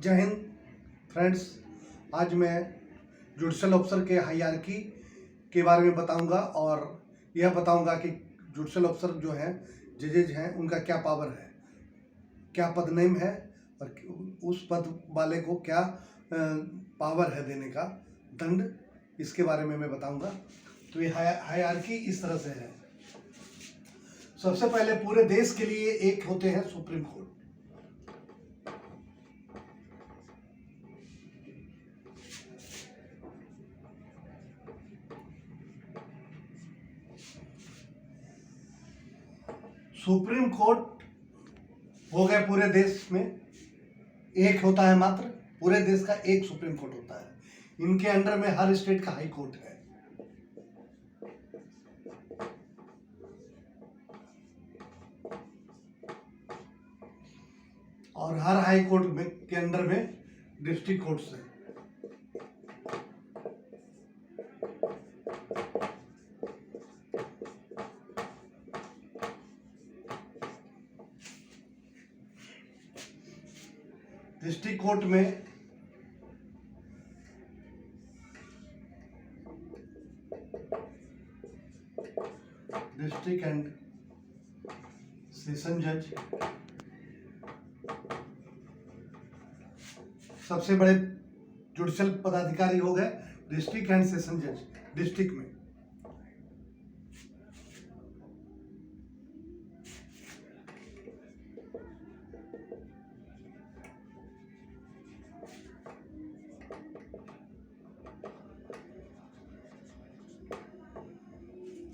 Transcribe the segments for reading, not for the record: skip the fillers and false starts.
जय हिंद फ्रेंड्स। आज मैं जुडिशल ऑफिसर के हायरार्की के बारे में बताऊंगा और यह बताऊंगा कि जुडिशल ऑफिसर जो हैं, जजेज हैं, उनका क्या पावर है, क्या पद नेम है और उस पद वाले को क्या पावर है देने का दंड, इसके बारे में मैं बताऊंगा। तो ये हायरार्की इस तरह से है। सबसे पहले पूरे देश के लिए एक होते हैं सुप्रीम कोर्ट। सुप्रीम कोर्ट हो गए पूरे देश में, एक होता है मात्र, पूरे देश का एक सुप्रीम कोर्ट होता है। इनके अंडर में हर स्टेट का हाई कोर्ट है। और हर हाई कोर्ट में के अंडर में डिस्ट्रिक्ट कोर्ट्स है। डिस्ट्रिक्ट कोर्ट में डिस्ट्रिक्ट एंड सेशन जज सबसे बड़े जुडिशल पदाधिकारी हो गए। डिस्ट्रिक्ट एंड सेशन जज डिस्ट्रिक्ट में,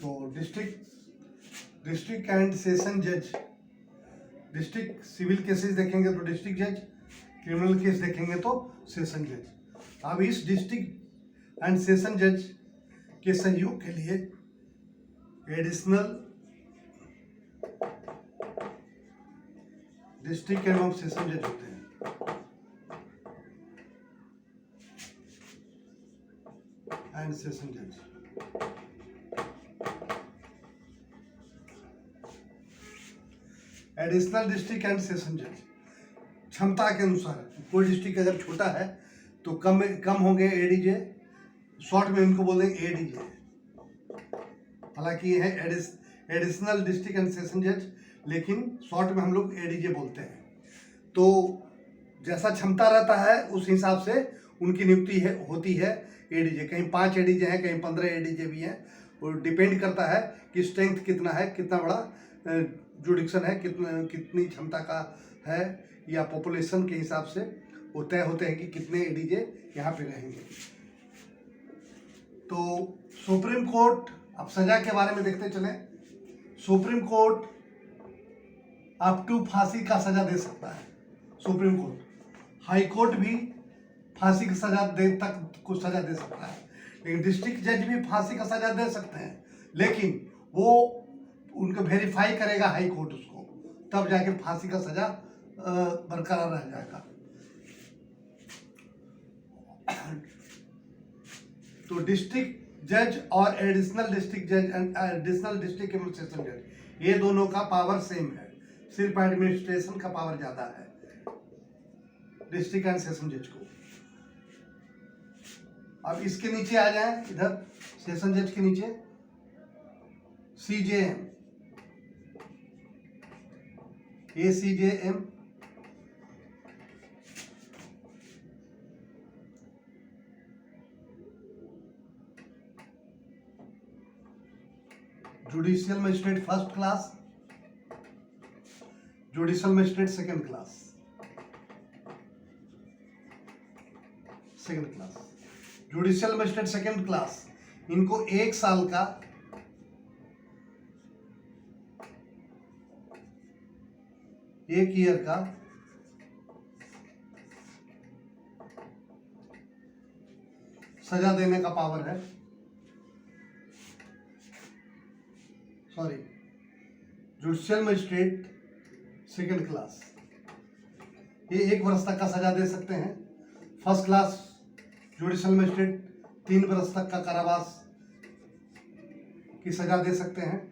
तो डिस्ट्रिक्ट एंड सेशन जज, डिस्ट्रिक्ट सिविल केसेस देखेंगे तो डिस्ट्रिक्ट जज, क्रिमिनल केस देखेंगे तो सेशन जज। अब इस डिस्ट्रिक्ट एंड सेशन जज के सहयोग के लिए एडिशनल डिस्ट्रिक्ट एवं सेशन जज होते हैं। एंड सेशन जज एडिशनल डिस्ट्रिक्ट एंड सेशन जज क्षमता के अनुसार, कोई डिस्ट्रिक्ट अगर छोटा है तो कम होंगे एडीजे, शॉर्ट में इनको बोलेंगे एडीजे। हालांकि ये है एडिशनल डिस्ट्रिक्ट एंड सेशन जज, लेकिन शॉर्ट में हम लोग एडीजे बोलते हैं। तो जैसा क्षमता रहता है उस हिसाब से उनकी नियुक्ति होती है एडीजे। कहीं 5 एडीजे हैं, कहीं 15 एडीजे भी हैं। और डिपेंड करता है कि स्ट्रेंथ कितना है, कितना बड़ा जुडिक्शन है, कितनी क्षमता का है, या पॉपुलेशन के हिसाब से वो तय होते हैं कि कितने एडीजे यहाँ पे रहेंगे। तो सुप्रीम कोर्ट, अब सजा के बारे में देखते चले। सुप्रीम कोर्ट अप टू फांसी का सजा दे सकता है। सुप्रीम कोर्ट, हाई कोर्ट भी फांसी की सजा तक कुछ सजा दे सकता है, लेकिन डिस्ट्रिक्ट जज भी फांसी का सजा दे सकते हैं, लेकिन वो उनको वेरीफाई करेगा हाई कोर्ट उसको, तब जाके फांसी का सजा बरकरार रह जाएगा। तो डिस्ट्रिक्ट जज और एडिशनल डिस्ट्रिक्ट जज एंड एडिशनल डिस्ट्रिक्ट एडमिनिस्ट्रेशन जज, ये दोनों का पावर सेम है, सिर्फ एडमिनिस्ट्रेशन का पावर ज्यादा है डिस्ट्रिक्ट एंड सेशन जज को। अब इसके नीचे आ जाए, इधर सेशन जज के नीचे CJM, ACJM, judicial magistrate first class, judicial magistrate second class, judicial magistrate second class, इनको 1 साल का एक ईयर का सजा देने का पावर है। Sorry, judicial magistrate second class, ये 1 वर्ष तक का सजा दे सकते हैं। फर्स्ट क्लास जुडिशियल मजिस्ट्रेट 3 वर्ष तक का कारावास की सजा दे सकते हैं।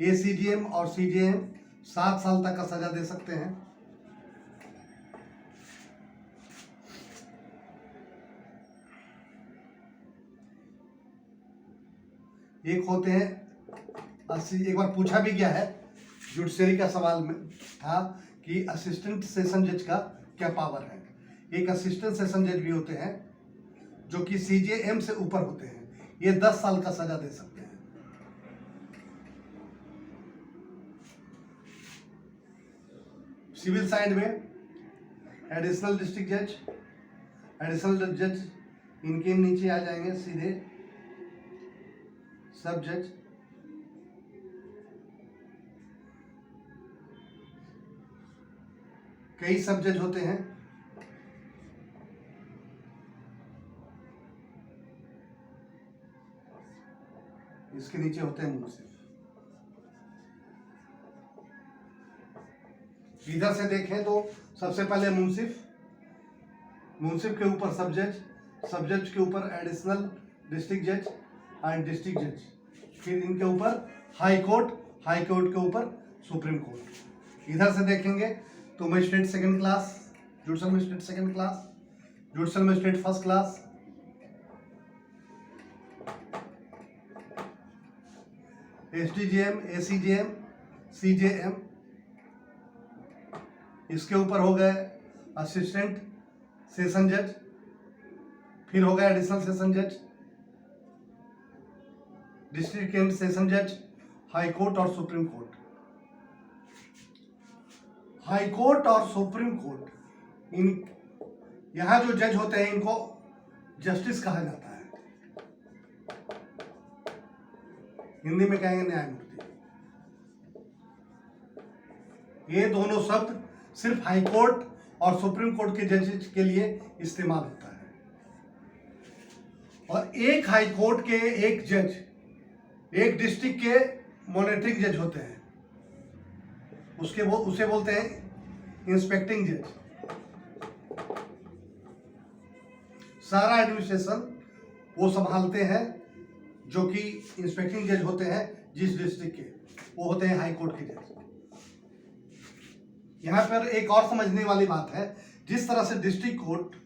ACJM और CJM 7 साल तक का सजा दे सकते हैं। एक होते हैं एक बार पूछा भी गया है, जुडिशरी का सवाल में था कि असिस्टेंट सेशन जज का क्या पावर है। एक असिस्टेंट सेशन जज भी होते हैं जो कि CJM से ऊपर होते हैं, ये 10 साल का सजा दे सकते हैं। सिविल साइड में एडिशनल डिस्ट्रिक्ट जज, एडिशनल जज इनके नीचे आ जाएंगे सीधे सब जज, कई सब जज होते हैं, इसके नीचे होते हैं मुंसिफ। इधर से देखें तो सबसे पहले मुंसिफ, मुंसिफ के ऊपर सब जज, सब जज के ऊपर एडिशनल डिस्ट्रिक्ट जज एंड डिस्ट्रिक्ट जज, फिर इनके ऊपर हाई कोर्ट, हाई कोर्ट के ऊपर सुप्रीम कोर्ट। इधर से देखेंगे तो magistrate second class, judicial magistrate second class, judicial magistrate first class, SDJM, ACJM, CJM, इसके ऊपर हो गए असिस्टेंट सेशन जज, फिर हो गया एडिशनल सेशन जज, डिस्ट्रिक्ट एंड सेशन जज, हाई कोर्ट और सुप्रीम कोर्ट। हाई कोर्ट और सुप्रीम कोर्ट, इन यहाँ जो जज होते हैं इनको जस्टिस कहा जाता है, हिंदी में कहेंगे न्यायमूर्ति। ये दोनों शब्द सिर्फ हाई कोर्ट और सुप्रीम कोर्ट के जजेस के लिए इस्तेमाल होता है। और एक हाई कोर्ट के एक जज एक डिस्ट्रिक्ट के मॉनिटरिंग जज होते हैं, उसे बोलते हैं इंस्पेक्टिंग जज। सारा एडमिनिस्ट्रेशन वो संभालते हैं जो कि इंस्पेक्टिंग जज होते हैं जिस डिस्ट्रिक्ट के, वो होते हैं हाई कोर्ट के जज। यहाँ पर एक और समझने वाली बात है, जिस तरह से डिस्ट्रिक्ट कोर्ट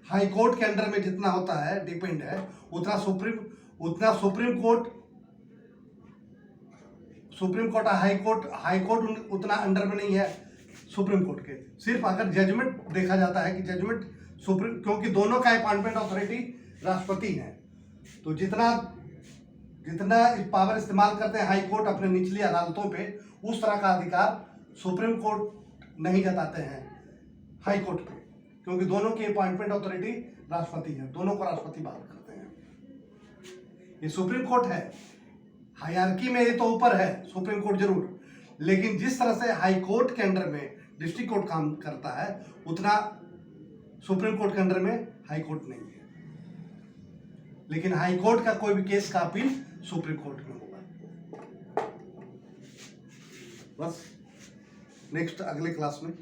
हाई कोर्ट के अंडर में जितना होता है डिपेंड है, उतना सुप्रीम कोर्ट हाई कोर्ट उतना अंडर में नहीं है सुप्रीम कोर्ट के। सिर्फ अगर जजमेंट देखा जाता है कि जजमेंट सुप्रीम, क्योंकि दोनों का अपॉइंटमेंट अथॉरिटी राष्ट्रपति है, तो जितना पावर इस्तेमाल करते हैं हाई कोर्ट अपने निचली अदालतों पे, उस तरह का अधिकार सुप्रीम कोर्ट नहीं जताते हैं हाई कोर्ट पे, क्योंकि दोनों की अपॉइंटमेंट अथॉरिटी राष्ट्रपति है, दोनों को राष्ट्रपति बात करते हैं। ये सुप्रीम कोर्ट है, हायरार्की में ये तो ऊपर है सुप्रीम कोर्ट जरूर, लेकिन जिस तरह से हाई कोर्ट के अंडर में डिस्ट्रिक्ट कोर्ट काम करता है, उतना सुप्रीम कोर्ट के अंडर में हाई कोर्ट नहीं है। लेकिन हाई कोर्ट का कोई भी केस का अपील सुप्रीम कोर्ट में होगा। बस नेक्स्ट अगले क्लास में